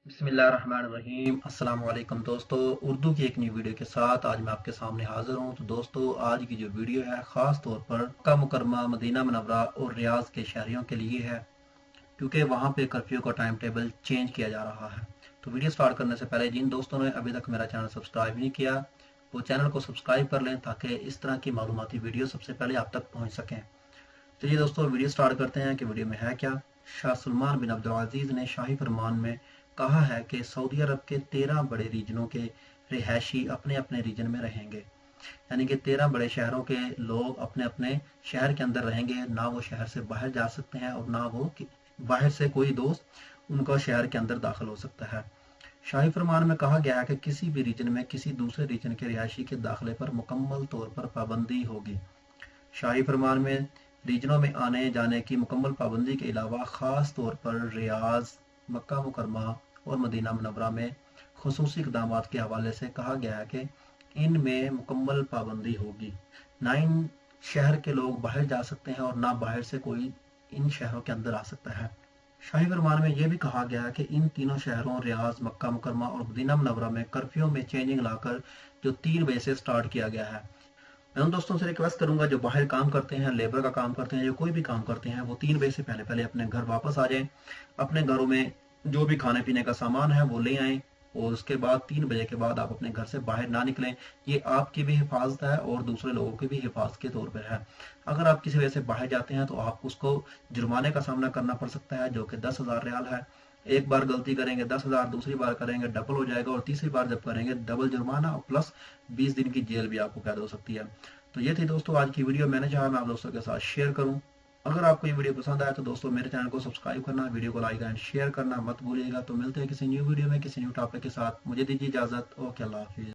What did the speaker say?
بسم اللہ الرحمن الرحیم۔ السلام علیکم دوستو، اردو کی ایک نئی ویڈیو کے ساتھ آج میں آپ کے سامنے حاضر ہوں۔ تو دوستو آج کی جو ویڈیو ہے خاص طور پر مکہ مکرمہ، مدینہ منورہ اور ریاض کے شہریوں کے لیے ہے، کیونکہ وہاں پہ کرفیو کا ٹائم ٹیبل چینج کیا جا رہا ہے۔ تو ویڈیو سٹارٹ کرنے سے پہلے جن دوستوں نے ابھی تک میرا چینل سبسکرائب نہیں کیا وہ چینل کو سبسکرائب کر لیں تاکہ اس طرح کی معلوماتی ویڈیو سب سے پہلے آپ تک پہنچ سکیں۔ چلیے دوستو ویڈیو سٹارٹ کرتے ہیں کہ ویڈیو میں ہے کیا۔ شاہ سلمان بن عبدالعزیز نے شاہی فرمان میں کہا ہے کہ سعودی عرب کے 13 بڑے ریجنوں کے رہائشی اپنے اپنے ریجن میں رہیں گے، یعنی کہ 13 بڑے شہروں کے لوگ اپنے اپنے شہر کے اندر رہیں گے، نہ وہ شہر سے باہر جا سکتے ہیں اور نہ وہ باہر سے کوئی دوست ان کو شہر کے اندر داخل ہو سکتا ہے۔ شاہی فرمان میں کہا گیا ہے کہ کسی بھی ریجن میں کسی دوسرے ریجن کے رہائشی کے داخلے پر مکمل طور پر پابندی ہوگی۔ شاہی فرمان میں ریجنوں میں آنے جانے کی مکمل پابندی کے علاوہ خاص طور پر ریاض، مکہ مکرمہ اور مدینہ منورہ میں خصوصی اقدامات کے حوالے سے کہا گیا ہے کہ ان میں مکمل پابندی ہوگی۔ نہ ان شہر کے لوگ باہر جا سکتے ہیں اور نہ باہر سے کوئی ان شہروں کے اندر آ سکتا ہے۔ شاہی فرمان میں یہ بھی کہا گیا ہے کہ ان تینوں شہروں ریاض، مکہ مکرمہ اور مدینہ منورہ میں کرفیو میں چینجنگ لا کر جو 3 بجے سے سٹارٹ کیا گیا ہے۔ میں ان دوستوں سے ریکویسٹ کروں گا جو باہر کام کرتے ہیں، لیبر کا کام کرتے ہیں یا کوئی بھی کام کرتے ہیں، وہ 3 بجے سے پہلے پہلے اپنے گھر واپس آ جائیں، اپنے گھروں میں جو بھی کھانے پینے کا سامان ہے وہ لے آئیں، اور اس کے بعد 3 بجے کے بعد آپ اپنے گھر سے باہر نہ نکلیں۔ یہ آپ کی بھی حفاظت ہے اور دوسرے لوگوں کی بھی حفاظت کے طور پر ہے۔ اگر آپ کسی وجہ سے باہر جاتے ہیں تو آپ اس کو جرمانے کا سامنا کرنا پڑ سکتا ہے، جو کہ 10,000 ریال ہے۔ ایک بار غلطی کریں گے 10,000، دوسری بار کریں گے ڈبل ہو جائے گا، اور تیسری بار جب کریں گے ڈبل جرمانہ اور پلس 20 دن کی جیل بھی آپ کو قید ہو سکتی ہے۔ تو یہ تھی دوستو آج کی ویڈیو، میں نے چاہا میں آپ دوستوں کے ساتھ شیئر کروں۔ اگر آپ کو یہ ویڈیو پسند آیا تو دوستو میرے چینل کو سبسکرائب کرنا، ویڈیو کو لائک اینڈ شیئر کرنا مت بھولیے گا۔ تو ملتے ہیں کسی نیو ویڈیو میں کسی نیو ٹاپک کے ساتھ، مجھے دیجیے اجازت۔ اوکے، اللہ حافظ۔